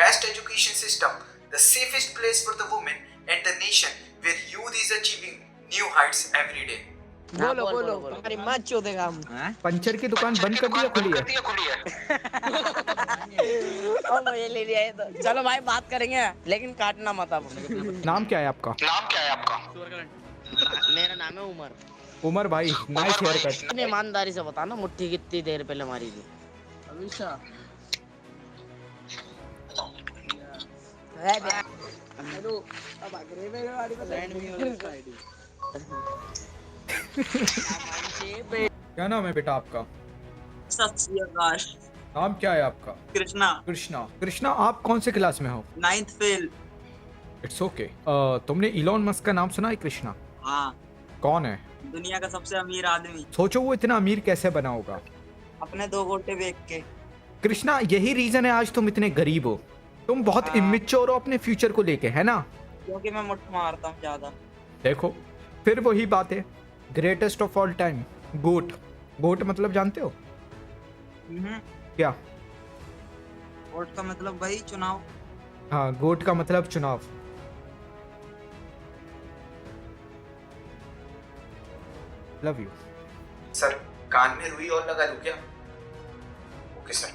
best education system, the safest place for the women, and the nation where youth is achieving new heights every day. बोलो बोलो हमारी माँ चोदेगा हम। Puncture की दुकान बंद कर दी या खुली है? और मुझे ले लिया है तो चलो भाई बात करेंगे, लेकिन काटना मत आप। नाम क्या है आपका? मेरा नाम है उमर। उमर भाई, नाइस हेयर कट। अपनी ईमानदारी से बताना मुट्ठी कितनी देर पहले मारी थी? हमेशा हेलो अब अगले मेरे गाड़ी को सेंड मी और इसका आईडी। क्या नाम है बेटा आपका? सत श्री अकाल। नाम क्या है आपका? कृष्णा। कृष्णा। कृष्णा, आप कौन से क्लास में हो? 9th fail. It's okay. तुमने इलॉन मस्क का नाम सुना है? कृष्णा हाँ, कौन है? दुनिया का सबसे अमीर आदमी। सोचो वो इतना अमीर कैसे बना होगा? अपने 2 गोटे बेच के। कृष्णा, यही रीजन है आज तुम इतने गरीब हो। तुम बहुत इमेच्योर हो अपने फ्यूचर को लेके, है ना? क्योंकि मैं मुठ मारता हूँ ज्यादा। देखो, फिर वही बात है, ग्रेटेस्ट ऑफ ऑल टाइम, गोट। गोट मतलब जानते हो क्या? वोट का मतलब भाई चुनाव। हाँ, गोट का मतलब चुनाव। लव यू सर, कान में रुई और लगा दूं क्या? Okay sir.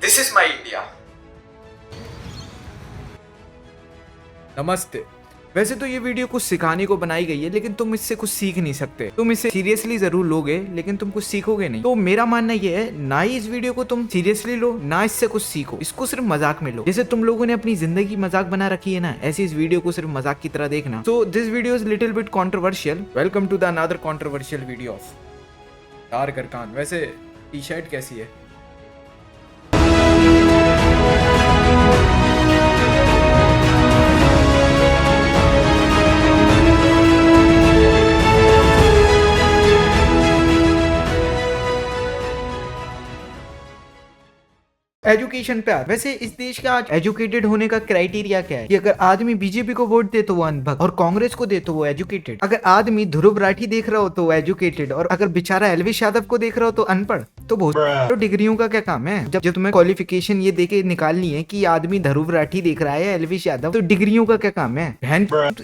This is my India. नमस्ते। वैसे तो ये वीडियो कुछ सिखाने को बनाई गई है, लेकिन तुम इससे कुछ सीख नहीं सकते। तुम इसे सीरियसली जरूर लोगे, लेकिन तुम कुछ सीखोगे नहीं। तो मेरा मानना ये है, ना ही इस वीडियो को तुम सीरियसली लो, ना इससे कुछ सीखो। इसको सिर्फ मजाक में लो। जैसे तुम लोगों ने अपनी जिंदगी मजाक बना रखी है ना, ऐसे इस वीडियो को सिर्फ मजाक की तरह देखना। So this video is little bit controversial. Welcome to the another controversial video of Tarak Arkan. वैसे टी शर्ट कैसी है? एजुकेशन पे आ। वैसे इस देश का आज एजुकेटेड होने का क्राइटेरिया क्या है कि अगर आदमी बीजेपी को वोट दे तो वो अनभक्त, और कांग्रेस को दे तो वो एजुकेटेड। अगर आदमी ध्रुव राठी देख रहा हो तो वो एजुकेटेड, और अगर बेचारा एलविश यादव को देख रहा हो तो अनपढ़। तो बहुत तो डिग्रियों का क्या काम है? जब तुम्हें क्वालिफिकेशन ये देके निकालनी है कि आदमी ध्रुव राठी देख रहा है या एलविश यादव, तो डिग्रियों का क्या काम है?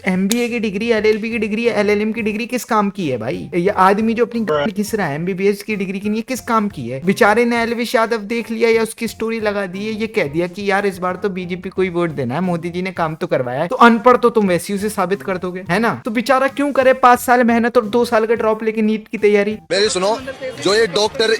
MBA की डिग्री, LLB की डिग्री, LLM की डिग्री किस काम की है भाई? ये आदमी जो अपनी घिस रहा है MBBS की डिग्री की नहीं, किस काम की है? बेचारे ने एलविश यादव देख लिया या उसकी स्टोरी लगा दी है, ये कह दिया कि यार इस बार तो बीजेपी को ही वोट देना है, मोदी जी ने काम तो करवाया है। तो अनपढ़ तो तुम वैसे उसे साबित कर दोगे, है ना? तो बेचारा क्यों करे 5 साल मेहनत और 2 साल का ड्रॉप लेके नीट की तैयारी? मेरी सुनो, जो ये डॉक्टर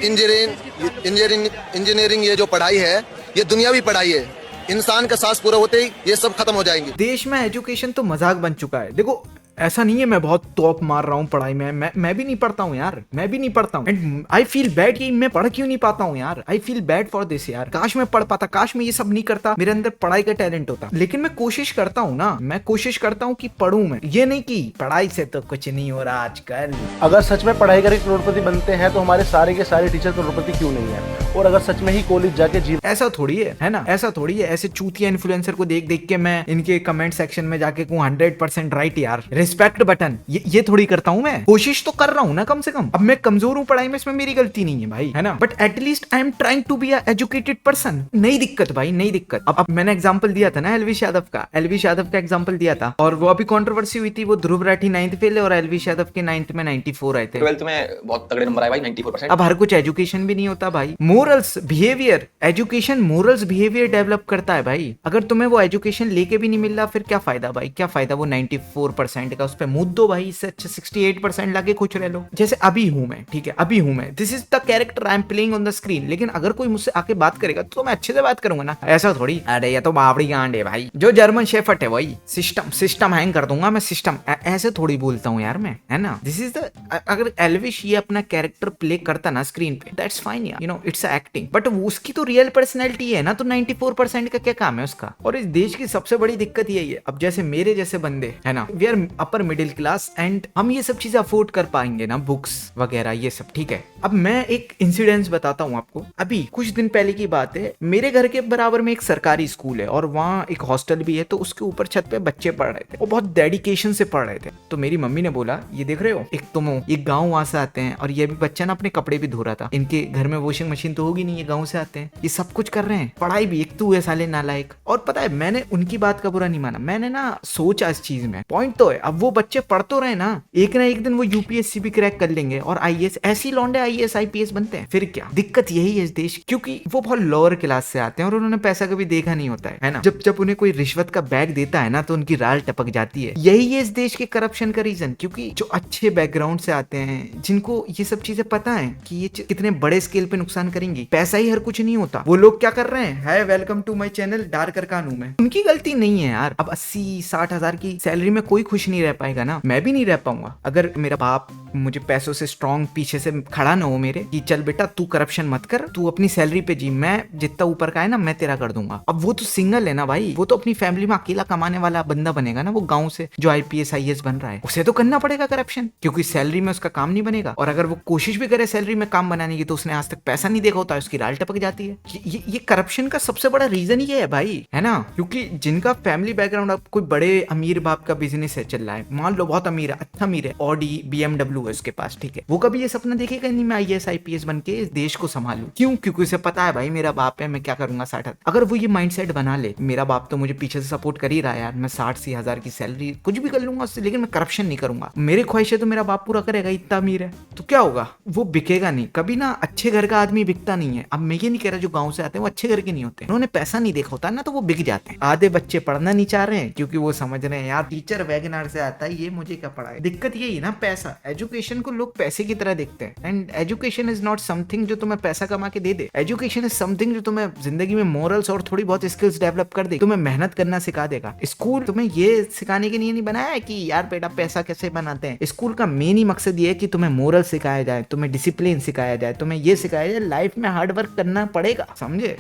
इंजीनियरिंग ये जो पढ़ाई है, ये दुनियावी पढ़ाई है। इंसान का सांस पूरा होते ही ये सब खत्म हो जाएंगे। देश में एजुकेशन तो मजाक बन चुका है। देखो, ऐसा नहीं है मैं बहुत टॉप मार रहा हूँ पढ़ाई में, मैं भी नहीं पढ़ता हूँ यार, मैं भी नहीं पढ़ता हूँ। एंड आई फील बैड कि मैं पढ़ क्यों नहीं पाता हूँ यार। I feel bad for this यार। काश मैं पढ़ पाता, काश मैं ये सब नहीं करता, मेरे अंदर पढ़ाई का टैलेंट होता। लेकिन मैं कोशिश करता हूँ ना, मैं कोशिश करता हूँ कि पढ़ूं मैं। ये नहीं कि पढ़ाई से तो कुछ नहीं हो रहा आजकल। अगर सच में पढ़ाई करके करोड़पति बनते हैं तो हमारे सारे के सारे टीचर करोड़पति क्यों नहीं है? और अगर सच में ही कॉलेज जाके जी, ऐसा थोड़ी है ना? ऐसा थोड़ी है। ऐसे चूतिया इन्फ्लुएंसर को देख देख के मैं इनके कमेंट सेक्शन में जाके कहूं 100% राइट यार, रिस्पेक्ट बटन, ये थोड़ी करता हूं मैं। कोशिश तो कर रहा हूं ना कम से कम। अब मैं कमजोर हूं पढ़ाई में, इसमें मेरी गलती नहीं है भाई, है ना? But at least I am trying to be a educated person. नई दिक्कत भाई, नई दिक्कत। अब मैंने एग्जांपल दिया था ना एलविश यादव का, एलविश यादव का एग्जांपल दिया था, और वो अभी कंट्रोवर्सी हुई थी। वो ध्रुव राठी 9th फेल है और एलविश यादव के 9th में 94 आए थे। 12th में बहुत तगड़े नंबर आए भाई, 94%। अब हर कुछ एजुकेशन भी नहीं होता भाई। Morals, behaviour, education morals behaviour develop करता है भाई। अगर तुम्हें वो एजुकेशन लेके भी नहीं मिल रहा, फिर क्या फायदा भाई? क्या फायदा वो 94% का? उस पे मुद्द दो भाई, इससे अच्छा 68% लाके खुश रह लो। जैसे अभी हूं मैं, ठीक है, अभी हूं मैं, this is the character I am playing on the screen. लेकिन अगर कोई मुझसे आके बात करेगा तो मैं अच्छे से बात करूंगा ना। ऐसा थोड़ी अरे ये तो बावड़ी गांड है भाई, जो जर्मन शेफर्ड है वही सिस्टम हैंग कर दूंगा मैं, सिस्टम। ऐसे थोड़ी बोलता हूँ यार मैं, है ना? दिस इज द, अगर एलविश ये अपना कैरेक्टर प्ले करता ना स्क्रीन पे, दैट्स फाइन यार, you know, it's acting. But उसकी तो रियल पर्सनैलिटी है ना, तो 94% का क्या काम है उसका? और इस देश की सबसे बड़ी दिक्कत यही है। अब जैसे मेरे जैसे बंदे है ना, we are upper middle class and हम ये सब चीजें अफोर्ड कर पाएंगे ना, बुक्स वगैरह ये सब, ठीक है। अब मैं एक इंसिडेंस बताता हूँ आपको। अभी कुछ दिन पहले की बात है, मेरे घर के बराबर में एक सरकारी स्कूल है और वहाँ एक हॉस्टल भी है। तो उसके ऊपर छत पे बच्चे पढ़ रहे थे, वो बहुत डेडिकेशन से पढ़ रहे थे। तो मेरी मम्मी ने बोला, ये देख रहे हो, एक तुम हो, ये गाँव वहां से आते हैं और ये भी बच्चा ना अपने कपड़े भी धो रहा था। इनके घर में वॉशिंग मशीन तो होगी नहीं, ये गाँव से आते हैं, ये सब कुछ कर रहे हैं, पढ़ाई भी। एक तू है साले नालायक। और पता है, मैंने उनकी बात का बुरा नहीं माना, मैंने ना सोचा इस चीज में पॉइंट तो है। अब वो बच्चे पढ़ तो रहे ना एक दिन वो यूपीएससी भी क्रैक कर लेंगे और आईएएस, ऐसी लौंडे आईएएस आईपीएस बनते हैं। फिर क्या दिक्कत यही है इस देश, क्योंकि वो बहुत लोअर क्लास से आते हैं और उन्होंने पैसा कभी देखा नहीं होता है ना। जब उन्हें कोई रिश्वत का बैग देता है ना तो उनकी राल टपक जाती है। यही है इस देश के करप्शन का रीजन, क्योंकि जो अच्छे बैकग्राउंड से आते हैं, जिनको ये सब चीजें पता है कि ये कितने बड़े स्केल पे नुकसान करेंगी, पैसा ही हर कुछ नहीं होता, वो लोग क्या कर रहे हैं, hi welcome to my channel डार्कर कानू में। उनकी गलती नहीं है यार। अब 80-60 हजार की सैलरी में कोई खुश नहीं रह पाएगा ना, मैं भी नहीं रह पाऊंगा अगर मेरा बाप मुझे पैसों से स्ट्रॉन्ग पीछे से खड़ा ना हो मेरे कि चल बेटा तू करप्शन मत कर, तू अपनी सैलरी पे जी, मैं जितना ऊपर का है ना मैं तेरा कर दूंगा। अब वो तो सिंगल है ना भाई, वो तो अपनी फैमिली में अकेला कमाने वाला बंदा बनेगा ना, वो गांव से जो आईपीएस आईएएस बन रहा है, उसे तो करना पड़ेगा करप्शन, क्योंकि सैलरी में उसका काम नहीं बनेगा। और अगर वो कोशिश भी करे सैलरी में काम बनाने की तो उसने आज तक पैसा नहीं देखा होता है, उसकी राल टपक जाती है। ये करप्शन का सबसे बड़ा रीजन ही है भाई, है ना। क्योंकि जिनका फैमिली बैकग्राउंड, अब कोई बड़े अमीर बाप का बिजनेस है चल रहा है, मान लो बहुत अमीर है, अच्छा अमीर है, ऑडी BMW है उसके पास, ठीक है, वो कभी ये सपना देखेगा नहीं मैं आईएएस आईपीएस बन के इस देश को संभालूं। क्यों? क्योंकि उसे पता है भाई मेरा बाप है, मैं क्या करूंगा 60। अगर वो ये माइंडसेट बना ले, मेरा बाप तो मुझे पीछे से सपोर्ट कर ही रहा है यार, मैं 60-80 हजार की सैलरी कुछ भी कर लूंगा उससे, लेकिन मैं करप्शन नहीं करूंगा, मेरी ख्वाहिशें तो मेरा बाप पूरा करेगा, इतना अमीर है तो क्या होगा, वो बिकेगा नहीं कभी ना। अच्छे घर का आदमी बिकता नहीं है। अब मैं ये नहीं कह रहा जो गाँव से आते हैं वो अच्छे घर के नहीं होते, उन्होंने पैसा नहीं देखा होता ना तो वो बिक जाते हैं। आधे बच्चे पढ़ना नहीं चाह रहे हैं क्योंकि वो समझ रहे हैं यार टीचर वैगनार से आता है, ये मुझे क्या पढ़ाए। दिक्कत यही ना, पैसा। एजुकेशन को लोग पैसे की तरह देखते हैं and education is not something जो तुम्हें पैसा कमा के दे दे। एजुकेशन इज समथिंग जो तुम्हें जिंदगी में मोरल्स और थोड़ी बहुत स्किल्स डेवलप कर दे, तुम्हें मेहनत करना सिखा देगा। स्कूल तुम्हें ये सिखाने के लिए नहीं बनाया है कि यार बेटा पैसा कैसे बनाते हैं। स्कूल का मेन ही मकसद ये है कि तुम्हें मोरल सिखाया जाए, तुम्हें डिसिप्लिन सिखाया जाए, तुम्हें ये सिखाया जाए लाइफ में हार्ड वर्क करना पड़ेगा, समझे।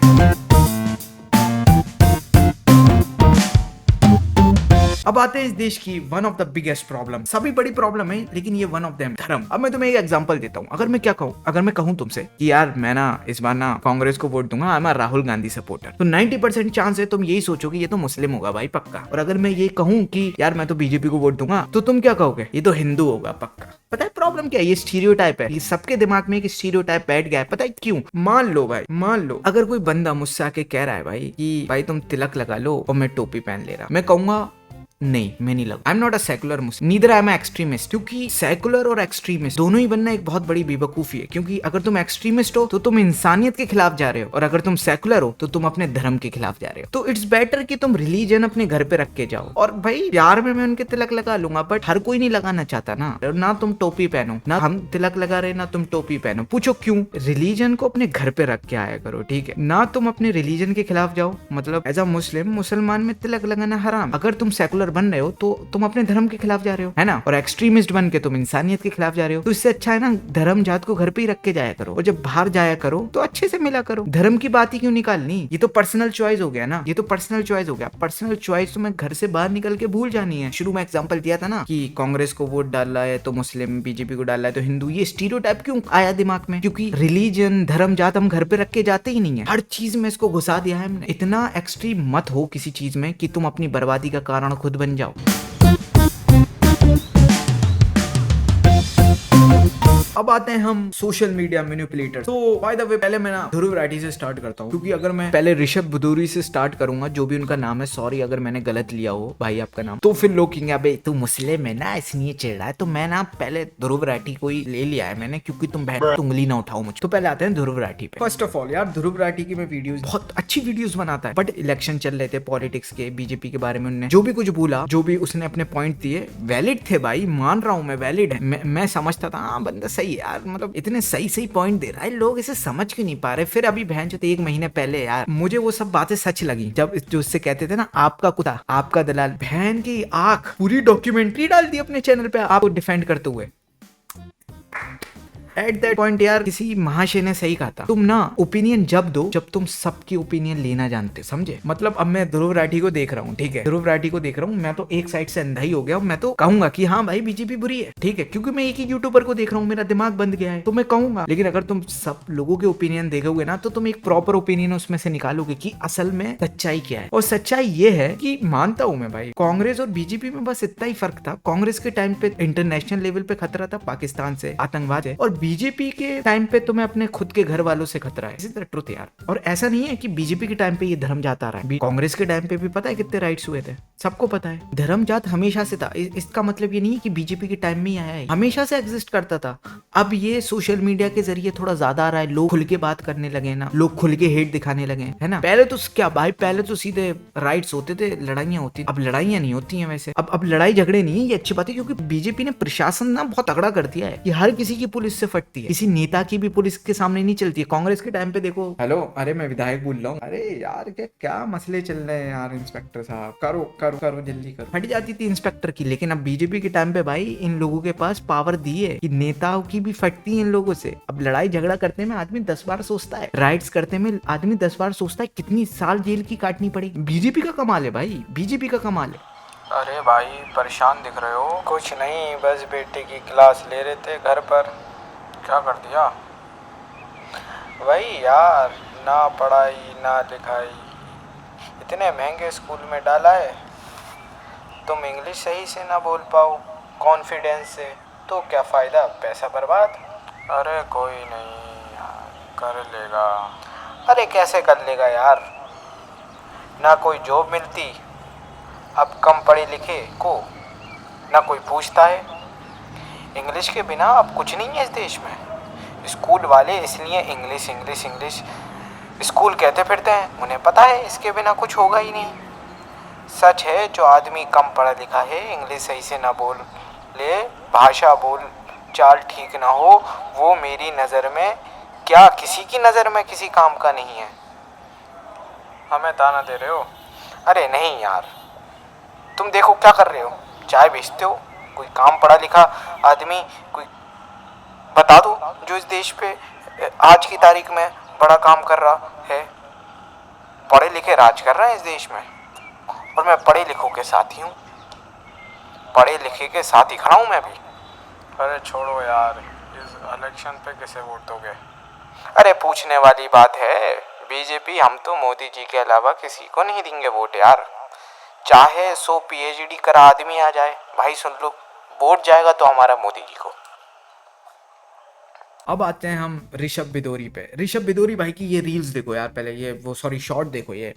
अब आते हैं इस देश की one of the biggest problem, सभी बड़ी प्रॉब्लम है लेकिन ये वन ऑफ देम, धर्म। अब मैं तुम्हें एक एग्जांपल देता हूँ। अगर मैं क्या कहूँ, अगर मैं कहूँ तुमसे कि यार मैं ना इस बार ना कांग्रेस को वोट दूंगा, I am a Rahul Gandhi supporter, तो 90% चांस है तुम यही सोचोगे ये तो मुस्लिम होगा भाई पक्का। और अगर मैं ये कहूँ कि यार मैं तो बीजेपी को वोट दूंगा, तो तुम क्या कहोगे, ये तो हिंदू होगा पक्का। पता है प्रॉब्लम क्या है, ये स्टीरियोटाइप है, ये सबके दिमाग में एक स्टीरियोटाइप बैठ गया है। पता है क्यों? मान लो भाई, मान लो अगर कोई बंदा मुझसे आके कह रहा है भाई कि भाई तुम तिलक लगा लो और मैं टोपी पहन ले रहा, मैं कहूंगा नहीं मैं नहीं लगा। I am not a secular Muslim, neither I am extremist. क्योंकि सेकुलर और एक्सट्रीमिस्ट दोनों ही बनना एक बहुत बड़ी बेवकूफी है। क्योंकि अगर तुम एक्सट्रीमिस्ट हो तो तुम इंसानियत के खिलाफ जा रहे हो, और अगर तुम सेकुलर हो तो तुम अपने धर्म के खिलाफ जा रहे हो। तो इट्स बेटर कि तुम रिलीजन अपने घर पे रख के जाओ। और भाई प्यार में मैं उनके तिलक लगा लूंगा, बट हर कोई नहीं लगाना चाहता ना तुम टोपी पहनो, ना हम तिलक लगा रहे ना तुम टोपी पहनो। पूछो क्यों? रिलीजन को अपने घर पे रख के आया करो, ठीक है ना। तुम अपने रिलीजन के खिलाफ जाओ, मतलब एज अ मुस्लिम, मुसलमान में तिलक लगाना हराम। अगर तुम सेकुलर बन रहे हो तो तुम अपने धर्म के खिलाफ जा रहे हो, है ना। और एक्सट्रीमिस्ट बन के तुम इंसानियत के खिलाफ जा रहे हो। तो इससे अच्छा है ना धर्म जात को घर पे ही रख के जाया करो, और जब बाहर जाया करो तो अच्छे से मिला करो। धर्म की बात ही क्यों निकालनी? ये तो पर्सनल चॉइस हो गया ना, ये तो पर्सनल चॉइस हो गया। पर्सनल चॉइस तो मैं घर से बाहर निकल के भूल जानी है। शुरू में एग्जांपल दिया था ना कि कांग्रेस को वोट डाला है तो मुस्लिम, बीजेपी को डाला है तो हिंदू। ये स्टीरियोटाइप क्यों आया दिमाग में? क्योंकि रिलीजन, धर्म, जात हम घर पे रख के जाते ही नहीं है। हर चीज में इसको घुसा दिया है हमने। इतना एक्सट्रीम मत हो किसी चीज में कि तुम अपनी बर्बादी का कारण खुद बन जाओ। अब आते हैं हम सोशल मीडिया मैनिपुलेटर। तो बाय द वे पहले मैं ना ध्रुव राठी से स्टार्ट करता हूँ, क्योंकि अगर मैं पहले ऋषभ भदौरी से स्टार्ट करूंगा, जो भी उनका नाम है, सॉरी अगर मैंने गलत लिया हो भाई आपका नाम, तो फिर लोग कहेंगे अबे तू मुस्लिम है ना इसलिए चिढ़ रहा है। तो मैं ना पहले ध्रुव राठी को ही ले लिया है मैंने, क्योंकि तुम उंगली ना उठाओ मुझे। तो पहले आते हैं ध्रुव राठी पे। फर्स्ट ऑफ ऑल यार ध्रुव राठी की मैं वीडियोस, बहुत अच्छी वीडियोस बनाता है, बट इलेक्शन चल रहे थे पॉलिटिक्स के, बीजेपी के बारे में उन्होंने जो भी कुछ बोला, जो भी उसने अपने पॉइंट दिए वैलिड थे भाई, मान रहा हूँ मैं वैलिड है। मैं समझता था हाँ बंदा सही है यार, मतलब इतने सही पॉइंट दे रहा है, लोग इसे समझ क्यों नहीं पा रहे। फिर अभी बहन जो 1 महीने पहले यार मुझे वो सब बातें सच लगी, जब जो उससे कहते थे ना आपका कुत्ता आपका दलाल, बहन की आंख, पूरी डॉक्यूमेंट्री डाल दी अपने चैनल पे आपको डिफेंड करते हुए। एट दैट पॉइंट यार किसी महाशय ने सही कहा था, तुम ना ओपिनियन जब दो जब तुम सबकी ओपिनियन लेना जानते, समझे। मतलब अब मैं ध्रुव राठी को देख रहा हूँ, ठीक है, ध्रुव राठी को देख रहा हूँ, मैं तो एक साइड से अंधा ही हो गया, मैं तो कहूंगा कि हाँ भाई बीजेपी बुरी है, ठीक है, क्योंकि मैं एक ही यूट्यूबर को देख रहा हूँ, मेरा दिमाग बंद गया है, तो मैं कहूंगा। लेकिन अगर तुम सब लोगों के ओपिनियन देखोगे ना तो तुम एक प्रॉपर ओपिनियन उसमें से निकालोगे कि असल में सच्चाई क्या है। और सच्चाई ये है कि मानता हूं मैं भाई, कांग्रेस और बीजेपी में बस इतना ही फर्क था, कांग्रेस के टाइम पे इंटरनेशनल लेवल पे खतरा था पाकिस्तान से, आतंकवाद है, और बीजेपी के टाइम पे तुम्हें अपने खुद के घर वालों से खतरा है। इसी तरह ट्रुथ यार। और ऐसा नहीं है कि बीजेपी के टाइम पे ये धर्म जात आ रहा है, कांग्रेस के टाइम पे भी पता है कितने राइट्स हुए थे, सबको पता है। धर्म जात हमेशा से था, इसका मतलब ये नहीं है कि बीजेपी के टाइम में ही आया है, हमेशा से एग्जिस्ट करता था। अब ये सोशल मीडिया के जरिए थोड़ा ज्यादा आ रहा है, लोग खुल के बात करने लगे ना, लोग खुल के हेट दिखाने लगे, है ना। पहले तो क्या भाई, पहले तो सीधे राइट्स होते थे, लड़ाइयां होती, अब लड़ाइयां नहीं होती हैं वैसे। अब लड़ाई झगड़े नहीं है, ये अच्छी बात है, क्योंकि बीजेपी ने प्रशासन ना बहुत तगड़ा कर दिया है कि हर किसी की पुलिस से फटती है, किसी नेता की भी पुलिस के सामने नहीं चलती है। कांग्रेस के टाइम पे देखो, हेलो, अरे मैं विधायक बोल रहा हूँ, अरे यार क्या मसले चल रहे हैं यार, इंस्पेक्टर साहब करो करो करो जल्दी करो, फट जाती थी इंस्पेक्टर की। लेकिन अब बीजेपी के टाइम पे भाई इन लोगों के पास पावर दी है कि नेताओं की भी फटती है इन लोगों से। अब लड़ाई झगड़ा करते में आदमी 10 बार सोचता है, राइट्स करते में आदमी 10 बार सोचता है कितनी साल जेल की काटनी पड़ेगी। बीजेपी का कमाल है भाई, बीजेपी का कमाल है। अरे भाई परेशान दिख रहे हो। कुछ नहीं, बस बेटे की क्लास ले रहे थे घर पर। क्या कर दिया? वही यार, ना पढ़ाई ना लिखाई, इतने महंगे स्कूल में डाला है, तुम इंग्लिश सही से ना बोल पाओ कॉन्फिडेंस से, तो क्या फ़ायदा, पैसा बर्बाद। अरे कोई नहीं यार, कर लेगा। अरे कैसे कर लेगा यार, ना कोई जॉब मिलती अब कम पढ़े लिखे को, ना कोई पूछता है। इंग्लिश के बिना अब कुछ नहीं है इस देश में। स्कूल वाले इसलिए इंग्लिश इंग्लिश इंग्लिश स्कूल कहते फिरते हैं, उन्हें पता है इसके बिना कुछ होगा ही नहीं। सच है, जो आदमी कम पढ़ा लिखा है, इंग्लिश सही से ना बोल ले, भाषा बोल चाल ठीक ना हो, वो मेरी नज़र में क्या किसी की नज़र में किसी काम का नहीं है। हमें ताना दे रहे हो? अरे नहीं यार, तुम देखो क्या कर रहे हो, चाय बेचते हो, कोई काम पढ़ा लिखा आदमी कोई बता दो जो इस देश पे आज की तारीख में बड़ा काम कर रहा है। पढ़े लिखे राज कर रहे हैं इस देश में, और मैं पढ़े लिखों के साथ ही हूँ, पढ़े लिखे के साथ ही खड़ा हूँ मैं भी। अरे छोड़ो यार, इस इलेक्शन पे किसे वोट दोगे? अरे पूछने वाली बात है, बीजेपी, हम तो मोदी जी के अलावा किसी को नहीं देंगे वोट यार। चाहे 100 PhD करा आदमी आ जाए, भाई सुन लो, वोट जाएगा तो हमारा मोदी जी को। अब आते हैं हम ऋषभ बिदोरी पे। ऋषभ बिदोरी भाई की ये रील्स देखो यार, पहले ये वो सॉरी शॉर्ट देखो। ये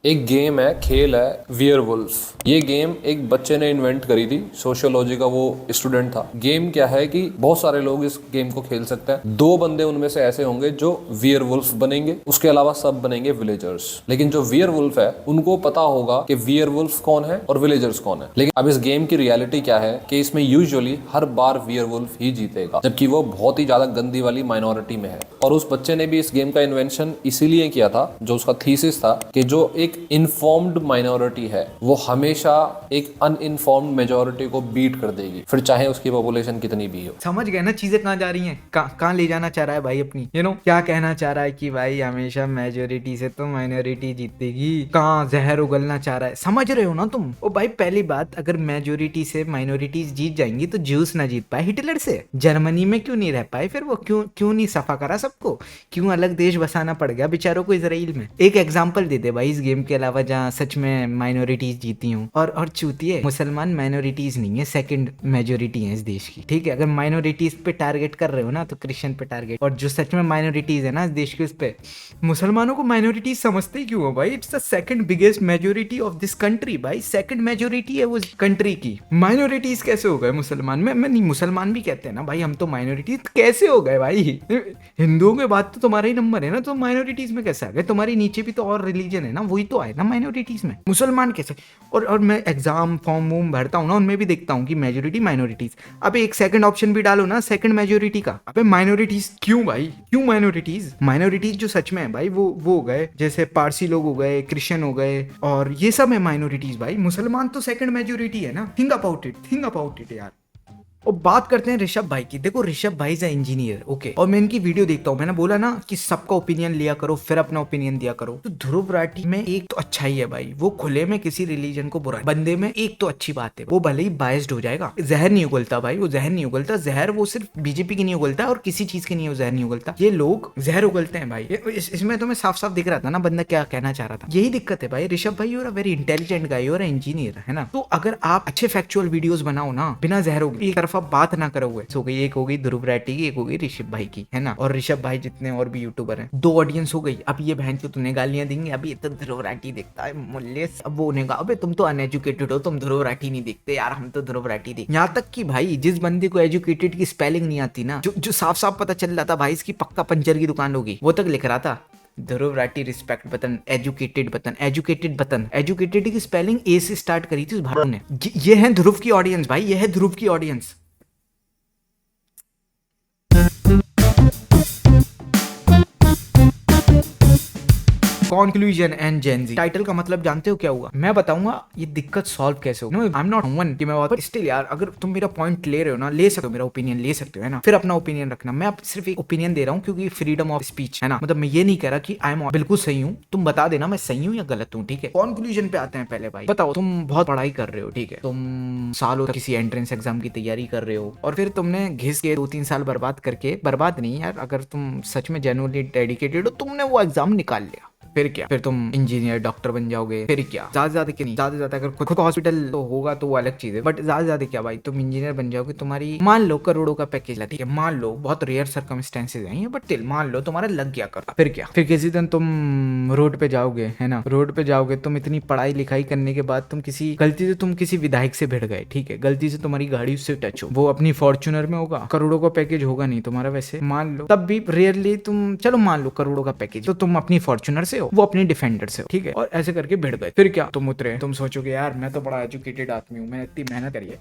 एक गेम है, खेल है वियरवुल्फ। ये गेम एक बच्चे ने इन्वेंट करी थी, सोशियोलॉजी का वो स्टूडेंट था। गेम क्या है कि बहुत सारे लोग इस गेम को खेल सकते हैं। 2 बंदे उनमें से ऐसे होंगे जो वियरवुल्फ बनेंगे, उसके अलावा सब बनेंगे विलेजर्स। लेकिन जो वियरवुल्फ है उनको पता होगा कि वियरवुल्फ कौन है और विलेजर्स कौन है। लेकिन अब इस गेम की रियलिटी क्या है कि इसमें यूजुअली हर बार वियरवुल्फ ही जीतेगा, जबकि वो बहुत ही ज्यादा गंदी वाली माइनॉरिटी में है। और उस बच्चे ने भी इस गेम का इन्वेंशन इसीलिए किया था, जो उसका थीसिस था कि जो एक इनफॉर्म्ड माइनॉरिटी है वो हमेशा एक अनइनफॉर्म्ड मेजॉरिटी को बीट कर देगी, फिर चाहे उसकी पॉपुलेशन कितनी भी हो। समझ गए ना चीजें कहाँ जा रही हैं, कहाँ ले जाना चाह रहा है भाई अपनी, क्या कहना चाह रहा है कि भाई हमेशा मेजॉरिटी से तो माइनॉरिटी जीतेगी, कहाँ जहर उगलना चाह रहा है, समझ रहे हो ना तुम। ओ भाई पहली बात, अगर मेजॉरिटी से माइनॉरिटीज जीत जाएंगी तो ज्यूस ना जीत पाए हिटलर से, जर्मनी में क्यों नहीं रह पाए फिर वो, क्यों नहीं सफा करा सबको, क्यों अलग देश बसाना पड़ गया बेचारों को इजराइल में। एक एग्जाम्पल दे दे भाई इस गेम के अलावा जहाँ सच में माइनॉरिटीज जीती हूँ। और चूतिए, मुसलमान माइनॉरिटीज नहीं है, सेकंड मेजॉरिटी है इस देश की, ठीक है। अगर माइनॉरिटीज पे टारगेट कर रहे हो ना तो क्रिश्चियन पे टारगेट, और जो सच में माइनॉरिटीज है ना इस देश के, उस पे मुसलमानों को माइनॉरिटीज समझते ही क्यों हो भाई। It's the second biggest majority of this country भाई, सेकंड मेजॉरिटी है वो कंट्री की। माइनॉरिटीज कैसे हो गए मुसलमान में? मैं नहीं, मुसलमान भी कहते हैं ना भाई हम तो माइनॉरिटीज कैसे हो गए भाई, हिंदुओं के बाद तो तुम्हारा ही नंबर है ना, तो माइनॉरिटीज में कैसे आ गए? तुम्हारी नीचे भी तो और रिलीजन है ना, वही तो आए ना माइनॉरिटीज में, मुसलमान कैसे? और मैं एग्जाम फॉर्म वॉर्म भरता हूँ ना, उनमें भी देखता हूँ कि मेजॉरिटी माइनॉरिटीज। अब एक सेकंड ऑप्शन भी डालो ना, सेकंड मेजॉरिटी का, अबे माइनॉरिटीज क्यों भाई, क्यों माइनॉरिटीज? माइनॉरिटीज जो सच में है भाई वो हो गए, जैसे पारसी लोग हो गए, क्रिश्चियन हो गए, और ये सब है माइनॉरिटीज भाई। मुसलमान तो सेकंड मेजॉरिटी है ना। थिंक अबाउट इट यार। और बात करते हैं ऋषभ भाई की। देखो ऋषभ भाई इज इंजीनियर, ओके, और मैं इनकी वीडियो देखता हूँ। मैंने बोला ना कि सबका ओपिनियन लिया करो फिर अपना ओपिनियन दिया करो। तो ध्रुव राठी में एक तो अच्छा ही है भाई, वो खुले में किसी रिलीजन को बुरा, बंदे में एक तो अच्छी बात है, वो भले ही बायस्ड हो जाएगा, जहर नहीं उगलता भाई, वो जहर नहीं उगलता। जहर वो सिर्फ बीजेपी की नहीं उगलता और किसी चीज की नहीं, वो जहर नहीं उगलता। ये लोग जहर उगलते हैं भाई। इसमें तो मैं साफ साफ दिख रहा था ना बंदा क्या कहना चाह रहा था। यही दिक्कत है भाई। ऋषभ भाई you're a very intelligent guy, you're a engineer, है ना। तो अगर आप अच्छे फैक्चुअल वीडियोस बनाओ ना, बिना जहर एक तरफा बात ना करो हुए, हो गई एक हो गई ध्रुव राठी की, एक हो गई ऋषभ भाई की, है ना। और ऋषभ भाई जितने और भी यूट्यूबर हैं, 2 ऑडियंस हो गई। अब ये बहन को तुमने गालियां देंगे, अभी तो ध्रुव राठी देखता है मूल्य, अब वो उन्हें अबे तुम तो अनएजुकेटेड हो, तुम ध्रुव राठी नहीं देखते यार, हम तो ध्रुव राठी देखते। यहाँ तक कि भाई जिस बंदे को एजुकेटेड की स्पेलिंग नहीं आती ना, जो साफ साफ पता चल रहा था भाई इसकी पक्का पंचर की दुकान होगी, वो तक लिख रहा था Dhruv Rathee respect button, educated button, educated button. Educated की स्पेलिंग ए से स्टार्ट करी थी उस भाई ने। ये है ध्रुव की ऑडियंस भाई, ये है ध्रुव की audience. Conclusion and Gen Z title का मतलब जानते हो क्या हुआ? मैं बताऊंगा ये दिक्कत सॉल्व कैसे हो। आई एम नॉट वन कि मैं, पर स्टिल यार अगर तुम मेरा पॉइंट ले रहे हो ना, ले सकते हो, मेरा ओपिनियन ले सकते हो, है ना। फिर अपना ओपिनियन रखना। मैं सिर्फ एक ओपिनियन दे रहा हूँ क्योंकि फ्रीडम ऑफ स्पीच है ना। मतलब मैं ये नहीं कह रहा कि आई एम बिल्कुल सही हूँ, तुम बता देना मैं सही हूँ या गलत हूँ, ठीक है। कंक्लूजन पे आते हैं पहले भाई। बताओ तुम बहुत पढ़ाई कर रहे हो, ठीक है, तुम सालों तक किसी एंट्रेंस एग्जाम की तैयारी कर रहे हो और फिर तुमने घिस के 2-3 साल बर्बाद करके, बर्बाद नहीं यार, अगर तुम सच में जेन्युइनली डेडिकेटेड हो, तुमने वो एग्जाम निकाल लिया, फिर क्या? फिर तुम इंजीनियर डॉक्टर बन जाओगे, फिर क्या? ज्यादा क्या नहीं, ज्यादा अगर खुद हॉस्पिटल तो होगा तो वो अलग चीज है, बट ज्यादा क्या भाई, तुम इंजीनियर बन जाओगे, तुम्हारी मान लो करोड़ों का पैकेज, ठीक है, मान लो, बहुत रेयर सर्कमस्टेंसेज हैं बट स्टिल मान लो तुम्हारा लग गया कर, फिर क्या? फिर किसी दिन तुम रोड पे जाओगे, है ना, रोड पे जाओगे, तुम इतनी पढ़ाई लिखाई करने के बाद तुम किसी गलती से तुम किसी विधायक से भिड़ गए, ठीक है, गलती से तुम्हारी गाड़ी उससे टच हो, वो अपनी फॉर्च्यूनर में होगा, करोड़ों का पैकेज होगा नहीं तुम्हारा वैसे, मान लो, तब भी रेयरली तुम, चलो मान लो करोड़ों का पैकेज, तो तुम अपनी फॉर्च्यूनर से हो, वो अपनी डिफेंडर से हो, ठीक है, और ऐसे करके भिड़ गए, फिर क्या? तुम उतरे, तुम सोचोगे यार मैं तो बड़ा एजुकेटेड आदमी हूँ, मैंने इतनी मेहनत करी है,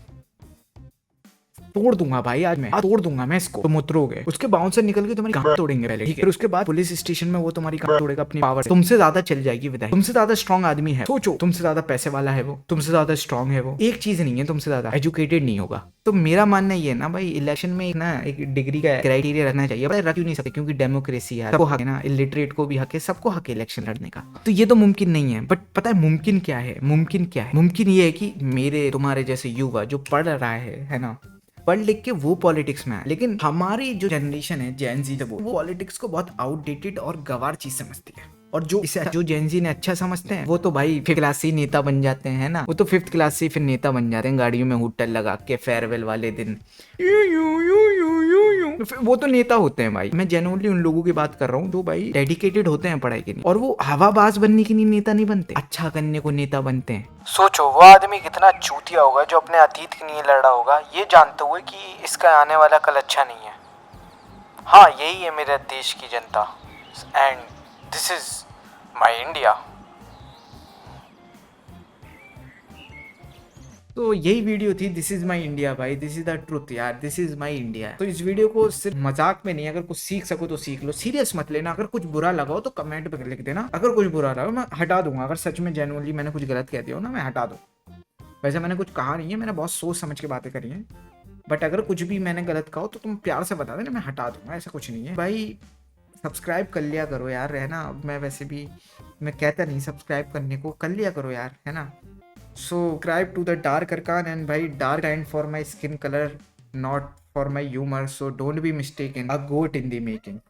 तोड़ दूंगा भाई आज मैं, तोड़ दूंगा मैं इसको। तुम उतरोगे, उसके बाउंसर निकल के तुम्हारी गांड तोड़ेंगे पहले, ठीक है, फिर उसके बाद पुलिस स्टेशन में वो तुम्हारी गांड तोड़ेगा अपनी पावर से, तुमसे ज्यादा चल जाएगी विधायक, तुमसे ज्यादा स्ट्रॉन्ग आदमी है, सोचो, तुमसे ज्यादा पैसे वाला है वो, तुमसे ज्यादा स्ट्रॉन्ग है वो, एक चीज नहीं है, तुमसे ज्यादा एजुकेटेड नहीं होगा। तो मेरा मानना ये है ना भाई, इलेक्शन में ना एक डिग्री का क्राइटेरिया रखना चाहिए, रख क्यों नहीं सकते? क्योंकि डेमोक्रेसी है, सबको हक है ना, इलिटरेट को भी हक है, सबको हक है इलेक्शन लड़ने का। तो ये तो मुमकिन नहीं है, बट पता है मुमकिन क्या है? मुमकिन क्या है? मुमकिन ये है कि मेरे तुम्हारे जैसे युवा जो पढ़ रहा है ना, पढ़ लिख के वो पॉलिटिक्स में है, लेकिन हमारी जो जनरेशन है जेन जी, वो पॉलिटिक्स को बहुत आउटडेटेड और गवार चीज समझती है, और जो जेन जी ने अच्छा समझते हैं वो तो भाई 5th क्लास से ही नेता बन जाते हैं, ना, वो तो 5th क्लास से फिर नेता बन जाते हैं, गाड़ियों में हुट्टल लगा के फेयरवेल वाले दिन वो तो नेता होते हैं भाई। मैं जेन्युइनली उन लोगों की बात कर रहा हूँ जो भाई डेडिकेटेड होते हैं पढ़ाई के लिए, और वो हवाबाज बनने के लिए नेता नहीं बनते, अच्छा करने को नेता बनते हैं। सोचो वो आदमी कितना चूतिया होगा जो अपने अतीत के लिए लड़ा होगा, ये जानते हुए कि इसका आने वाला कल अच्छा नहीं है। हाँ, यही है मेरे देश की जनता, and this is my India. तो यही वीडियो थी, दिस इज माई इंडिया भाई, दिस इज द ट्रुथ यार, दिस इज माई इंडिया। तो इस वीडियो को सिर्फ मजाक में नहीं, अगर कुछ सीख सको तो सीख लो, सीरियस मत लेना। अगर कुछ बुरा लगा हो तो कमेंट पे लिख देना, अगर कुछ बुरा लगा मैं हटा दूंगा, अगर सच में जेन्युइनली मैंने कुछ गलत कह दिया हो ना, मैं हटा दूँ। वैसे मैंने कुछ कहा नहीं है, मैंने बहुत सोच समझ के बातें करी हैं, बट अगर कुछ भी मैंने गलत कहा हो तो तुम प्यार से बता देना, मैं हटा दूंगा, ऐसा कुछ नहीं है भाई। सब्सक्राइब कर लिया करो यार, है ना। मैं वैसे भी मैं कहता नहीं सब्सक्राइब करने को, कर लिया करो यार, है ना। Subscribe to the Dark Arkan, and भाई dark and for my skin color, not for my humor, so don't be mistaken, a goat in the making.